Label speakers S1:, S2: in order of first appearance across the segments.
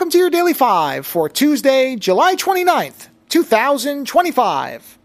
S1: welcome to your Daily 5 for Tuesday, July 29th, 2025.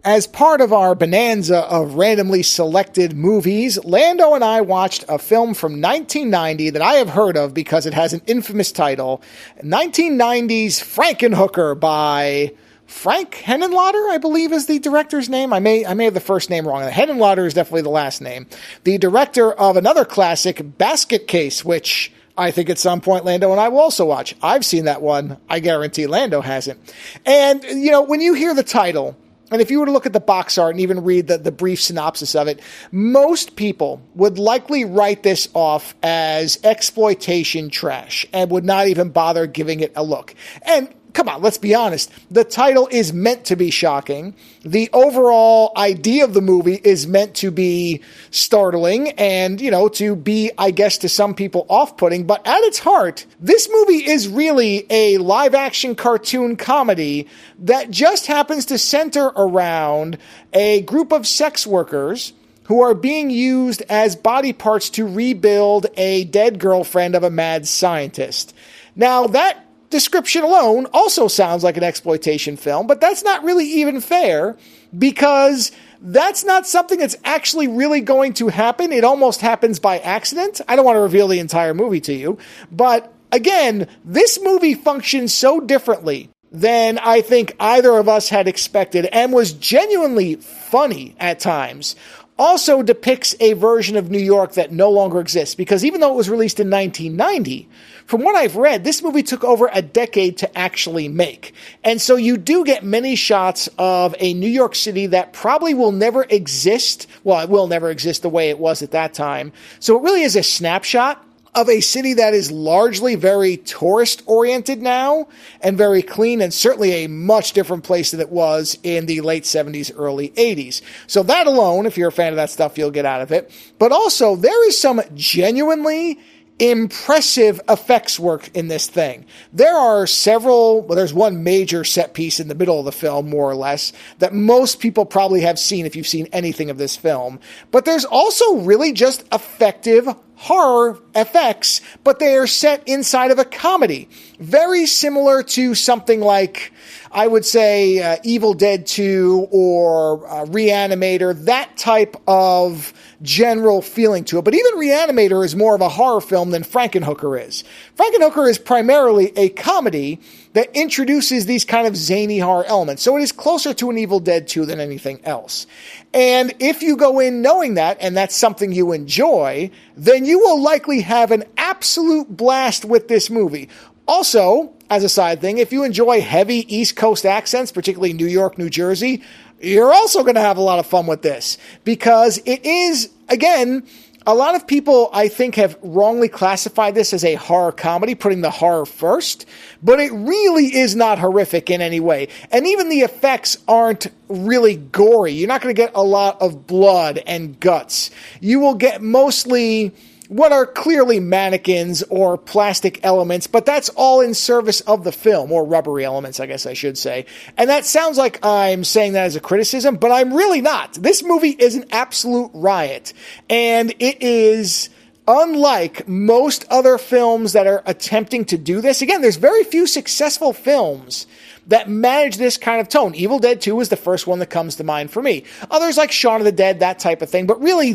S1: As part of our bonanza of randomly selected movies, Lando and I watched a film from 1990 that I have heard of because it has an infamous title, 1990's Frankenhooker by Frank Henenlotter, I believe is the director's name. I may have the first name wrong. Henenlotter is definitely the last name. The director of another classic, Basket Case, which I think at some point Lando and I will also watch. I've seen that one. I guarantee Lando hasn't. And, you know, when you hear the title, and if you were to look at the box art and even read the brief synopsis of it, most people would likely write this off as exploitation trash and would not even bother giving it a look. And come on, let's be honest. The title is meant to be shocking. The overall idea of the movie is meant to be startling and, you know, to be, I guess, to some people off-putting. But at its heart, this movie is really a live-action cartoon comedy that just happens to center around a group of sex workers who are being used as body parts to rebuild a dead girlfriend of a mad scientist. Now, that description alone also sounds like an exploitation film, but that's not really even fair because that's not something that's actually really going to happen. It almost happens by accident. I don't want to reveal the entire movie to you, but again, this movie functions so differently than I think either of us had expected and was genuinely funny at times. Also depicts a version of New York that no longer exists because even though it was released in 1990, from what I've read, this movie took over a decade to actually make. And so you do get many shots of a New York City that probably will never exist. Well, it will never exist the way it was at that time. So it really is a snapshot of a city that is largely very tourist-oriented now and very clean and certainly a much different place than it was in the late 70s, early 80s. So that alone, if you're a fan of that stuff, you'll get out of it. But also, there is some genuinely impressive effects work in this thing. There are there's one major set piece in the middle of the film, more or less, that most people probably have seen if you've seen anything of this film. But there's also really just effective horror effects, but they are set inside of a comedy. Very similar to something like, I would say, Evil Dead 2 or Reanimator, that type of general feeling to it. But even Reanimator is more of a horror film than Frankenhooker is. Frankenhooker is primarily a comedy that introduces these kind of zany horror elements. So it is closer to an Evil Dead 2 than anything else. And if you go in knowing that, and that's something you enjoy, then you will likely have an absolute blast with this movie. Also, as a side thing, if you enjoy heavy East Coast accents, particularly New York, New Jersey, you're also going to have a lot of fun with this because it is, again, a lot of people, I think, have wrongly classified this as a horror comedy, putting the horror first, but it really is not horrific in any way. And even the effects aren't really gory. You're not going to get a lot of blood and guts. You will get mostly what are clearly mannequins or plastic elements, but that's all in service of the film, or rubbery elements, I guess I should say. And that sounds like I'm saying that as a criticism, but I'm really not. This movie is an absolute riot, and it is unlike most other films that are attempting to do this. Again, there's very few successful films that manage this kind of tone. Evil Dead 2 is the first one that comes to mind for me. Others like Shaun of the Dead, that type of thing. But really,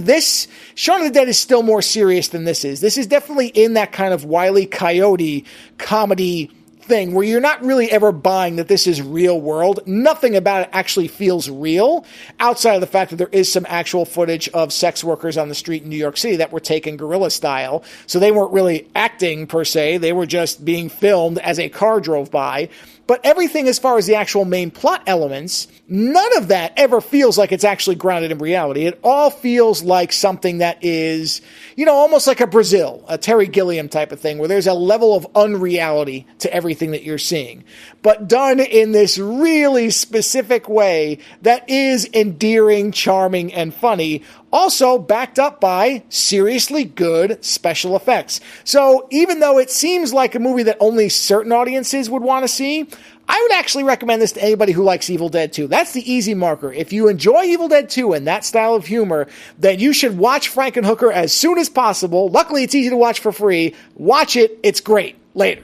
S1: Shaun of the Dead is still more serious than this is. This is definitely in that kind of Wile E. Coyote comedy thing where you're not really ever buying that this is real world. Nothing about it actually feels real outside of the fact that there is some actual footage of sex workers on the street in New York City that were taken guerrilla style. So they weren't really acting per se. They were just being filmed as a car drove by. But everything as far as the actual main plot elements, none of that ever feels like it's actually grounded in reality. It all feels like something that is, you know, almost like a Brazil, a Terry Gilliam type of thing, where there's a level of unreality to everything that you're seeing. But done in this really specific way that is endearing, charming, and funny, also backed up by seriously good special effects. So even though it seems like a movie that only certain audiences would want to see, I would actually recommend this to anybody who likes Evil Dead 2. That's the easy marker. If you enjoy Evil Dead 2 and that style of humor, then you should watch Frankenhooker as soon as possible. Luckily, it's easy to watch for free. Watch it. It's great. Later.